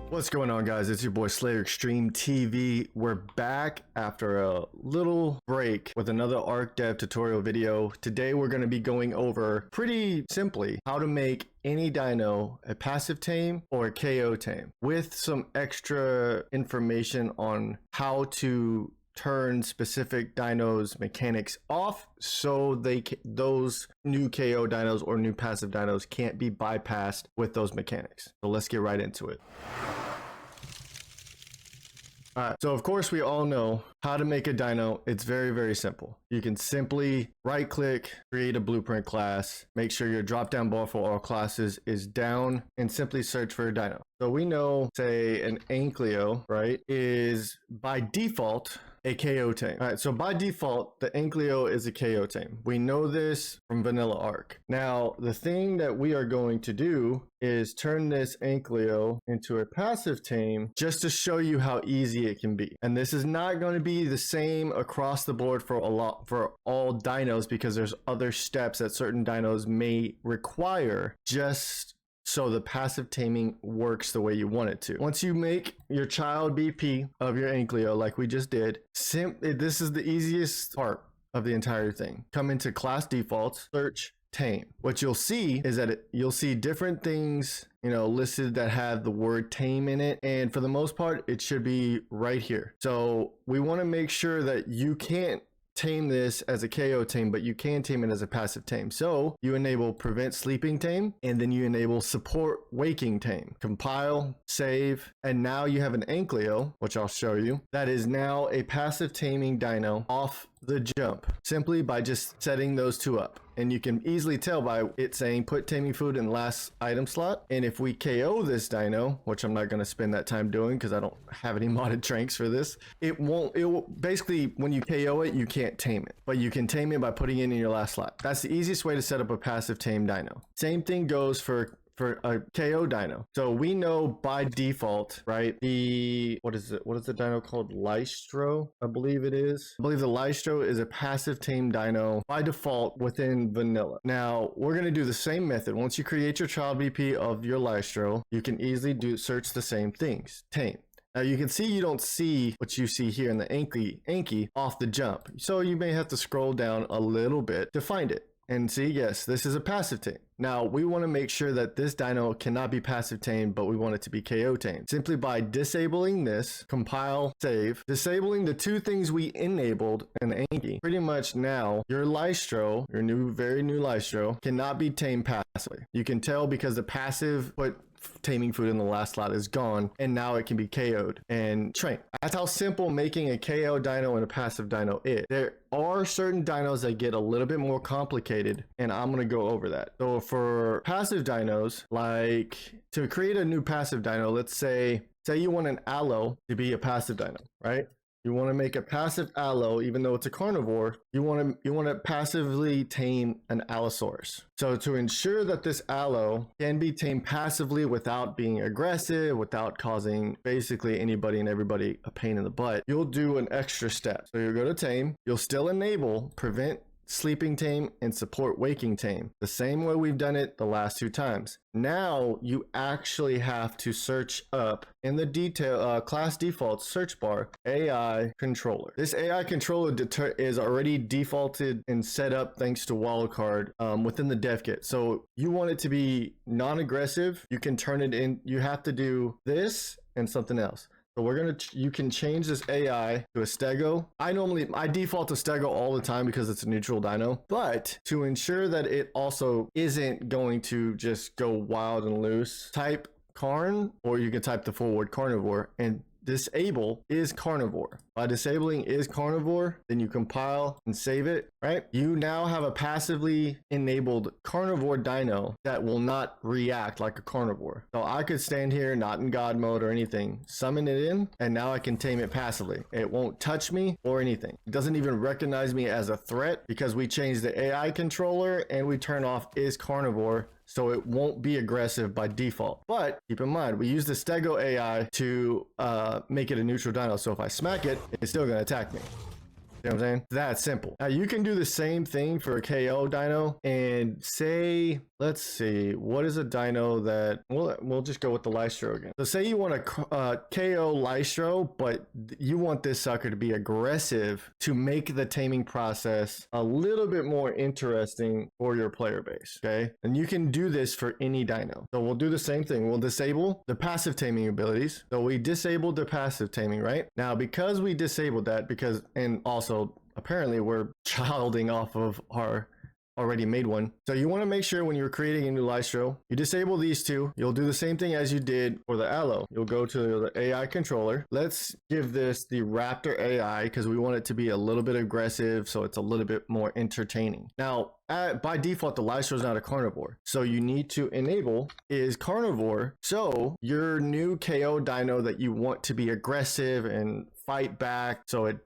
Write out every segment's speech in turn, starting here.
What's going on, guys? It's your boy Slayer Extreme TV. We're back after a little break with another Arc Dev tutorial video. Today we're going to be going over pretty simply how to make any dino a passive tame or a KO tame with some extra information on how to turn specific dinos mechanics off so those new KO dinos or new passive dinos can't be bypassed with those mechanics. So let's get right into it. Alright, so of course we all know how to make a dino. It's very, very simple. You can simply right click, create a blueprint class, make sure your drop down bar for all classes is down, and simply search for a dino. So we know, say an Ankylo, right, is by default a KO tame. All right, so by default, the Ankylo is a KO tame. We know this from vanilla Arc. Now, the thing that we are going to do is turn this Ankylo into a passive tame just to show you how easy it can be. And this is not going to be the same across the board for all dinos, because there's other steps that certain dinos may require just so the passive taming works the way you want it to. Once you make your child BP of your Ankylo like we just did, this is the easiest part of the entire thing. Come into class defaults, search tame. What you'll see is that you'll see different things, you know, listed that have the word tame in it, and for the most part it should be right here. So we want to make sure that you can't tame this as a KO tame, but you can tame it as a passive tame. So you enable prevent sleeping tame, and then you enable support waking tame. Compile, save, and now you have an Ankylo, which I'll show you, that is now a passive taming dino off the jump, simply by just setting those two up. And you can easily tell by it saying put taming food in the last item slot. And if we KO this dino, which I'm not going to spend that time doing because I don't have any modded tranks for this, it will basically, when you KO it, you can't tame it, but you can tame it by putting it in your last slot. That's the easiest way to set up a passive tame dino. Same thing goes for a KO dino. So we know by default, right, what is the dino called? Lystro, I believe it is. I believe the Lystro is a passive tame dino by default within vanilla. Now we're going to do the same method. Once you create your child BP of your Lystro, you can easily search the same things, tame. Now you can see you don't see what you see here in the Anky off the jump. So you may have to scroll down a little bit to find it and see, yes, this is a passive tame. Now we want to make sure that this dino cannot be passive tame, but we want it to be KO tame. Simply by disabling this, compile, save, disabling the two things we enabled in Anky. Pretty much now your Lystro, your very new Lystro, cannot be tamed passively. You can tell because the passive taming food in the last slot is gone, and now it can be KO'd and trained. That's how simple making a KO dino and a passive dino is. There are certain dinos that get a little bit more complicated, and I'm going to go over that. So for passive dinos, like to create a new passive dino, let's say you want an aloe to be a passive dino, right? You want to make a passive aloe, even though it's a carnivore, you want to passively tame an allosaurus. So to ensure that this aloe can be tamed passively without being aggressive, without causing basically anybody and everybody a pain in the butt, you'll do an extra step. So you'll go to tame, you'll still enable prevent sleeping tame and support waking tame, the same way we've done it the last two times. Now you actually have to search up in the class default search bar AI controller. This AI controller is already defaulted and set up thanks to wildcard within the DevKit. So you want it to be non-aggressive, you can turn it in. You have to do this and something else. So you can change this AI to a stego. I default to stego all the time because it's a neutral dino, but to ensure that it also isn't going to just go wild and loose, type carn, or you can type the full word carnivore and disable is carnivore. By disabling is carnivore, then you compile and save it, right? You now have a passively enabled carnivore dino that will not react like a carnivore. So I could stand here, not in God mode or anything, summon it in, and now I can tame it passively. It won't touch me or anything. It doesn't even recognize me as a threat because we changed the AI controller and we turn off is carnivore, so it won't be aggressive by default. But keep in mind, we use the stego AI to make it a neutral dino. So if I smack it, it's still gonna attack me. You know what I'm saying? That simple. Now you can do the same thing for a KO dino and say, let's see, what is a dino that, we'll just go with the Lystro again. So say you want a KO Lystro, but you want this sucker to be aggressive to make the taming process a little bit more interesting for your player base, okay? And you can do this for any dino. So we'll do the same thing. We'll disable the passive taming abilities. So we disabled the passive taming, right? Now, because we disabled that, and also apparently we're childing off of our already made one. So you want to make sure when you're creating a new Lystro, you disable these two. You'll do the same thing as you did for the Aloe. You'll go to the AI controller. Let's give this the Raptor AI because we want it to be a little bit aggressive, so it's a little bit more entertaining. Now, by default, the Lystro is not a carnivore. So you need to enable is carnivore. So your new KO dino that you want to be aggressive and fight back, so it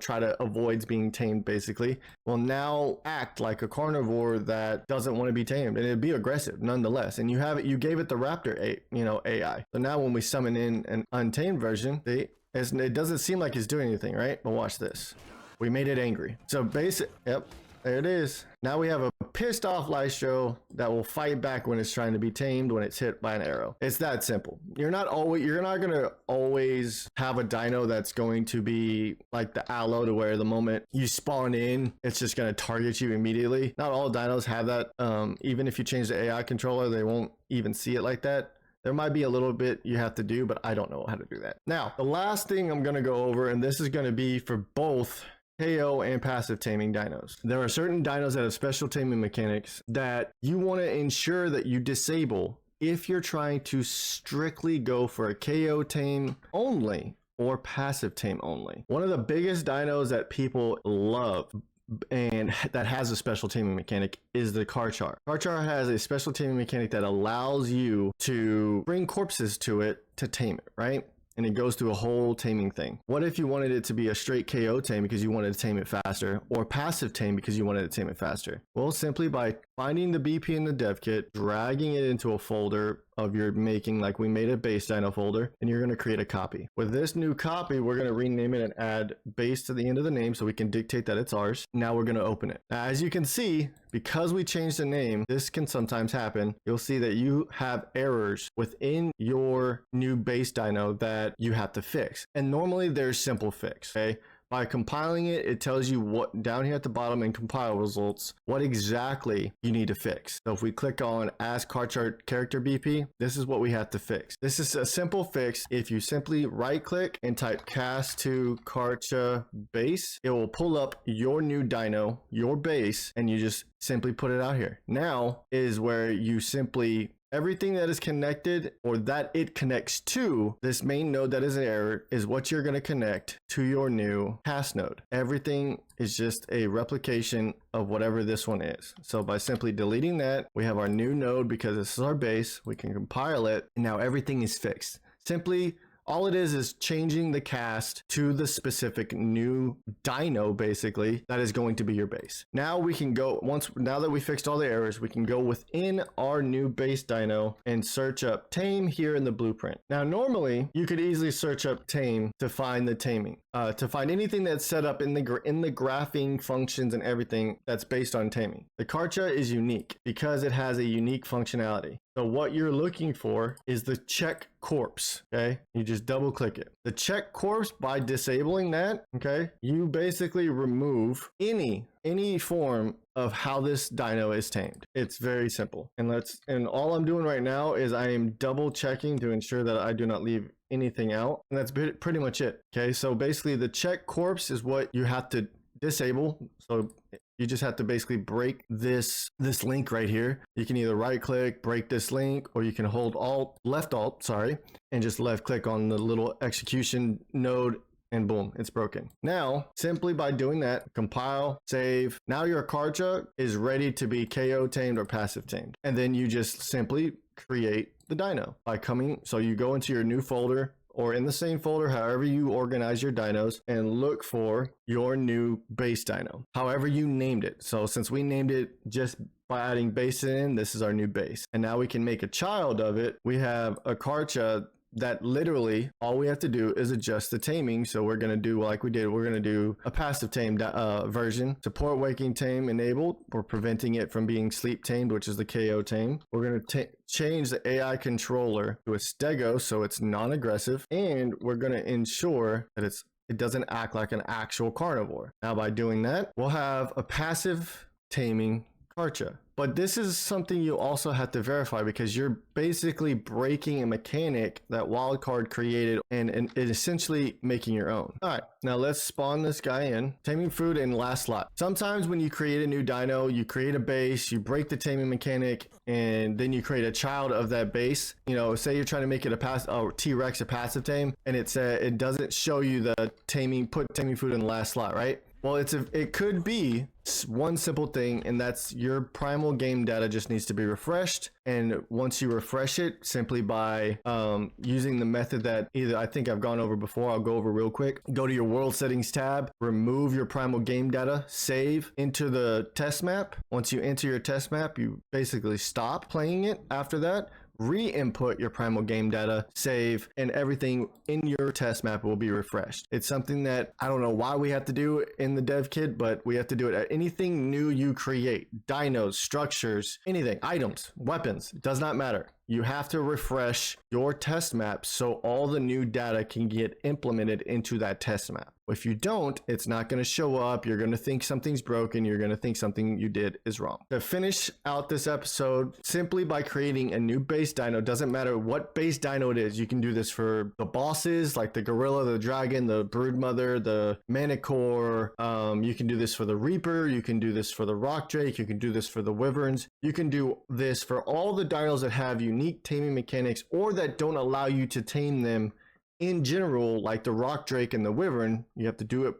try to avoid being tamed basically, will now act like a carnivore that doesn't want to be tamed, and it'd be aggressive nonetheless. And you gave it the Raptor AI. So now when we summon in an untamed version, it doesn't seem like it's doing anything, right? But watch this. We made it angry. So yep, there it is. Now we have a pissed off Lystro that will fight back when it's trying to be tamed when it's hit by an arrow. It's that simple. You're not going to always have a dino that's going to be like the Aloe, to where the moment you spawn in, it's just going to target you immediately. Not all dinos have that. Even if you change the AI controller, they won't even see it like that. There might be a little bit you have to do, but I don't know how to do that. Now, the last thing I'm going to go over, and this is going to be for both KO and passive taming dinos. There are certain dinos that have special taming mechanics that you want to ensure that you disable if you're trying to strictly go for a KO tame only or passive tame only. One of the biggest dinos that people love and that has a special taming mechanic is the Karchar. Karchar has a special taming mechanic that allows you to bring corpses to it to tame it, right? And it goes through a whole taming thing. What if you wanted it to be a straight KO tame because you wanted to tame it faster, or passive tame because you wanted to tame it faster? Well, simply by finding the BP in the DevKit, dragging it into a folder of your making, like we made a base dino folder, and you're going to create a copy. With this new copy, we're going to rename it and add base to the end of the name so we can dictate that it's ours. Now we're going to open it. Now, as you can see, because we changed the name, this can sometimes happen. You'll see that you have errors within your new base dino that you have to fix. And normally there's simple fix, okay? By compiling it, it tells you what down here at the bottom in compile results, what exactly you need to fix. So if we click on Ask Karchar Character BP, this is what we have to fix. This is a simple fix. If you simply right click and type cast to Karchar base, it will pull up your new dino, your base, and you just simply put it out here. Now is where you simply everything that is connected or that it connects to this main node that is an error is what you're going to connect to your new cast node. Everything is just a replication of whatever this one is. So by simply deleting that, we have our new node because this is our base. We can compile it, and now everything is fixed. Simply all it is changing the cast to the specific new dino, basically, that is going to be your base. Now we can go, now that we fixed all the errors, we can go within our new base dino and search up tame here in the blueprint. Now, normally you could easily search up tame to find the taming, to find anything that's set up in the graphing functions and everything that's based on taming. The Karchar is unique because it has a unique functionality. So what you're looking for is the check corpse, okay? You just double click it. The check corpse, by disabling that, okay, you basically remove any form of how this dino is tamed. It's very simple. And all I'm doing right now is I am double checking to ensure that I do not leave anything out. And that's pretty much it, okay? So basically the check corpse is what you have to disable. So you just have to basically break this link right here. You can either right click, break this link, or you can hold left alt, and just left click on the little execution node, and boom, it's broken. Now, simply by doing that, compile, save. Now your Karchar is ready to be KO tamed or passive tamed. And then you just simply create the dino by so you go into your new folder, or in the same folder, however you organize your dinos, and look for your new base dino, however you named it. So since we named it just by adding base in, this is our new base. And now we can make a child of it. We have a Karchar that literally all we have to do is adjust the taming. So we're going to do like we did. We're going to do a passive tame version. Support waking tame enabled. We're preventing it from being sleep tamed, which is the KO tame. We're going to change the AI controller to a stego so it's non-aggressive, and we're going to ensure that it doesn't act like an actual carnivore. Now by doing that, we'll have a passive taming Karcha. But this is something you also have to verify, because you're basically breaking a mechanic that Wildcard created and essentially making your own. All right, now let's spawn this guy in. Taming food in last slot. Sometimes when you create a new dino, you create a base, you break the taming mechanic, and then you create a child of that base. You know, say you're trying to make it a T-Rex, a passive tame, and it doesn't show you the taming food in the last slot, right? Well, it could be one simple thing, and that's your primal game data just needs to be refreshed. And once you refresh it, simply by using the method that either I think I've gone over before, I'll go over real quick. Go to your world settings tab, remove your primal game data, save into the test map. Once you enter your test map, you basically stop playing it after that. Re-input your primal game data, save, and everything in your test map will be refreshed. It's something that I don't know why we have to do in the dev kit, but we have to do it at anything new you create. Dinos, structures, anything, items, weapons, it does not matter. You have to refresh your test map so all the new data can get implemented into that test map. If you don't, it's not going to show up. You're going to think something's broken. You're going to think something you did is wrong. To finish out this episode, simply by creating a new base dino, doesn't matter what base dino it is. You can do this for the bosses like the gorilla, the dragon, the broodmother, the manicore. You can do this for the reaper. You can do this for the rock drake. You can do this for the wyverns. You can do this for all the dinos that have unique taming mechanics or that don't allow you to tame them in general, like the rock drake and the wyvern. You have to do it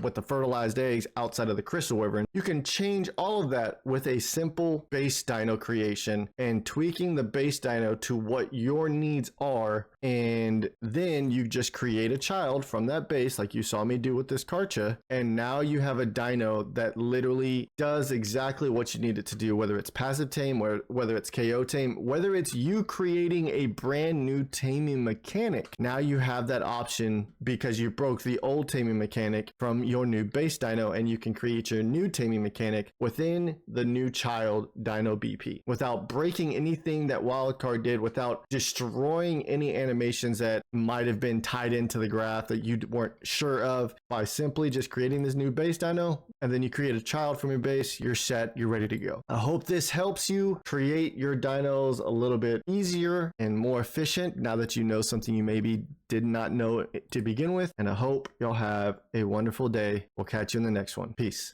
with the fertilized eggs outside of the crystal wyvern. You can change all of that with a simple base dino creation and tweaking the base dino to what your needs are, and then you just create a child from that base like you saw me do with this Karcha, and now you have a dino that literally does exactly what you need it to do, whether it's passive tame, whether it's KO tame, whether it's you creating a brand new taming mechanic. Now you have that option because you broke the old taming mechanic from your new base dino, and you can create your new taming mechanic within the new child dino BP without breaking anything that Wildcard did, without destroying any animations that might have been tied into the graph that you weren't sure of. By simply just creating this new base dino, and then you create a child from your base, you're set, you're ready to go. I hope this helps you create your dinos a little bit easier and more efficient now that you know something you maybe did not know to begin with. And I hope y'all have a wonderful day. We'll catch you in the next one. Peace.